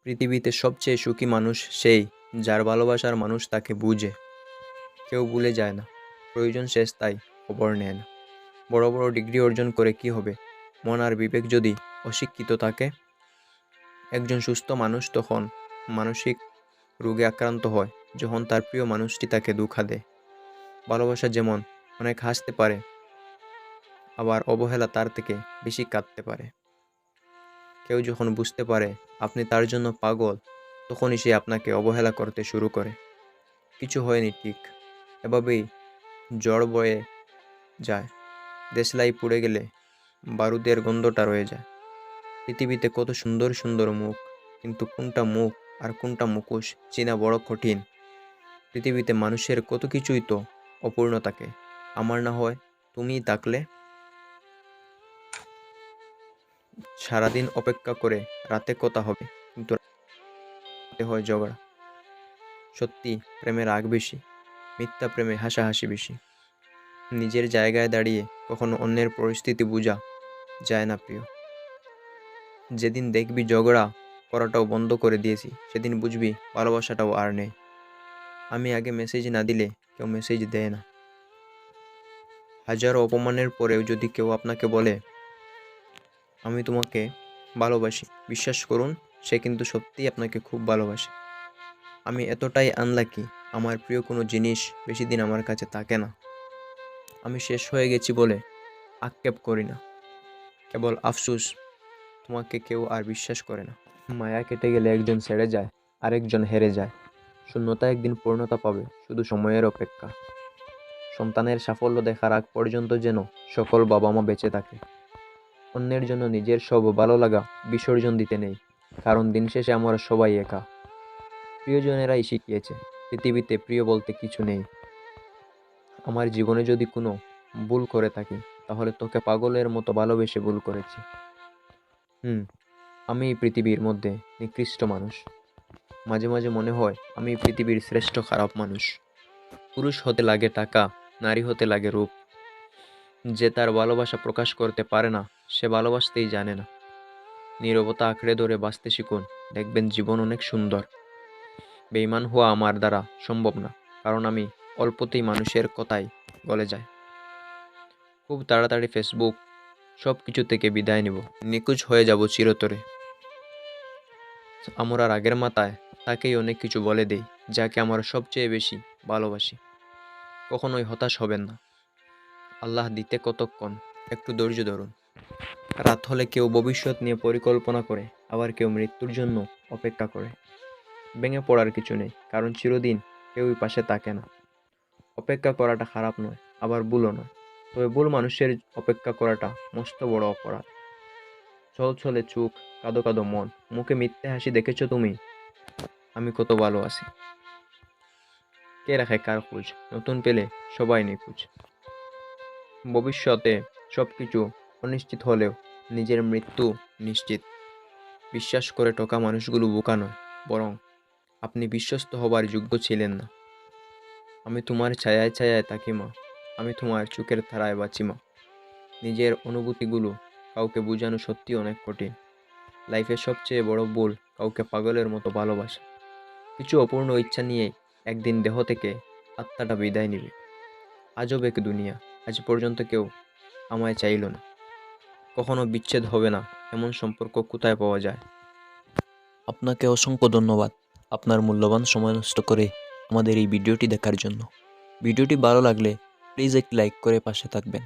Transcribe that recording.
পৃথিবীতে সবচেয়ে সুখী মানুষ সেই যার ভালোবাসার মানুষ তাকে বুঝে। কেউ ভুলে যায় না, প্রয়োজন শেষ তাই খবর নেয় না। বড় বড় ডিগ্রি অর্জন করে কি হবে, মন আর বিবেক যদি অশিক্ষিত থাকে? একজন সুস্থ মানুষ তখন মানসিক রোগে আক্রান্ত হয় যখন তার প্রিয় মানুষটি তাকে ধোঁকা দেয়। ভালোবাসা যেমন অনেক হাসতে পারে, আবার অবহেলা তার থেকে বেশি কাঁদতে পারে। কেউ যখন বুঝতে পারে আপনি তার জন্য পাগল, তখনই সে আপনাকে অবহেলা করতে শুরু করে। কিছু হয়নি ঠিক, এভাবেই ঝড় বয়ে যায়। দেশলাই পুড়ে গেলে বারুদের গন্ধটা রয়ে যায়। পৃথিবীতে কত সুন্দর সুন্দর মুখ, কিন্তু কোনটা মুখ আর কোনটা মুখোশ চেনা বড় কঠিন। পৃথিবীতে মানুষের কত কিছুই তো অপূর্ণ থাকে, আমার না হয় তুমিই থাকলে। সারাদিন অপেক্ষা করে রাতে কথা হবে, কিন্তু রাতে হয় ঝগড়া। সত্যি প্রেমে রাগ বেশি, মিথ্যা প্রেমে হাসাহাসি বেশি। নিজের জায়গায় দাঁড়িয়ে কখনো অন্যের পরিস্থিতি বোঝা যায় না প্রিয়। যেদিন দেখবি ঝগড়া করাটাও বন্ধ করে দিয়েছি, সেদিন বুঝবি ভালোবাসাটাও আর নেই। আমি আগে মেসেজ না দিলে কেউ মেসেজ দেয় না। হাজারো অপমানের পরেও যদি কেউ আপনাকে বলে আমি তোমাকে ভালোবাসি, বিশ্বাস করুন সে কিন্তু সত্যিই আপনাকে খুব ভালোবাসে। আমি এতটাই আনলাকি, আমার প্রিয় কোনো জিনিস বেশি দিন আমার কাছে থাকে না। আমি শেষ হয়ে গেছি বলে আক্ষেপ করি না, কেবল আফসোস তোমাকে কেউ আর বিশ্বাস করে না। মায়া কেটে গেলে একজন ছেড়ে যায়, আরেকজন হেরে যায়। শূন্যতা একদিন পূর্ণতা পাবে, শুধু সময়ের অপেক্ষা। সন্তানের সাফল্য দেখার আগ পর্যন্ত যেন সকল বাবা মা বেঁচে থাকে। অন্যের জন্য নিজের সব ভালো লাগা বিসর্জন দিতে নেই, কারণ দিন শেষে আমরা সবাই একা। প্রিয়জনেরাই শিখিয়েছে পৃথিবীতে প্রিয় বলতে কিছু নেই। আমার জীবনে যদি কোনো ভুল করে থাকি, তাহলে তোকে পাগলের মতো ভালোবেসে ভুল করেছি। আমি এই পৃথিবীর মধ্যে নিকৃষ্ট মানুষ। মাঝে মাঝে মনে হয় আমি পৃথিবীর শ্রেষ্ঠ খারাপ মানুষ। পুরুষ হতে লাগে টাকা, নারী হতে লাগে রূপ। যে তার ভালোবাসা প্রকাশ করতে পারে না, সে ভালোবাসতেই জানে না। নীরবতা আঁকড়ে ধরে বাঁচতে শিখুন, দেখবেন জীবন অনেক সুন্দর। বেঈমান হওয়া আমার দ্বারা সম্ভব না, কারণ আমি অল্পতেই মানুষের কথায় গলে যায়। খুব তাড়াতাড়ি ফেসবুক সব কিছু থেকে বিদায় নেব, নিখোঁজ হয়ে যাব চিরতরে। আমরা রাগের মাথায় তাকেই অনেক কিছু বলে দেই, যাকে আমরা সবচেয়ে বেশি ভালোবাসি। কখনোই হতাশ হবেন না, আল্লাহ দিতে কতক্ষণ, একটু ধৈর্য ধরুন। রাত হলে কেউ ভবিষ্যৎ নিয়ে পরিকল্পনা করে, আবার কেউ মৃত্যুর জন্য অপেক্ষা করে। ভেঙে পড়ার কিছু নেই, কারণ চিরদিন কেউই পাশে থাকে না। অপেক্ষা করাটা খারাপ নয়, আবার ভুলও নয়, তবে ভুল মানুষের অপেক্ষা করাটা মস্ত বড় অপরাধ। ছল ছলে চোখ, কাঁদো কাঁদো মন, মুখে মিথ্যে হাসি দেখেছো তুমি? আমি কত ভালো আছি। কে রাখে কার খোঁজ, নতুন পেলে সবাই নিখোঁজ। ভবিষ্যতে সবকিছু অনিশ্চিত হলেও নিজের মৃত্যু নিশ্চিত। বিশ্বাস করে ঠকা মানুষগুলো বোকা নয়, বরং আপনি বিশ্বস্ত হবার যোগ্য ছিলেন না। আমি তোমার ছায়ায় ছায়ায় থাকি মা, আমি তোমার চোখের ধারায় বাঁচি মা। নিজের অনুভূতিগুলো কাউকে বোঝানো সত্যি অনেক কঠিন। লাইফের সবচেয়ে বড় ভুল কাউকে পাগলের মতো ভালোবাসা। কিছু অপূর্ণ ইচ্ছা নিয়ে একদিন দেহ থেকে আত্মাটা বিদায় নিবে। আজব এক দুনিয়া, আজ পর্যন্ত কেউ আমায় চাইল না। কখনো বিচ্ছেদ হবে না, এমন সম্পর্ক কোথায় পাওয়া যায়? আপনাকে অসংখ্য ধন্যবাদ আপনার মূল্যবান সময় নষ্ট করে আমাদের এই ভিডিওটি দেখার জন্য। ভিডিওটি ভালো লাগলে প্লিজ একটি লাইক করে পাশে থাকবেন।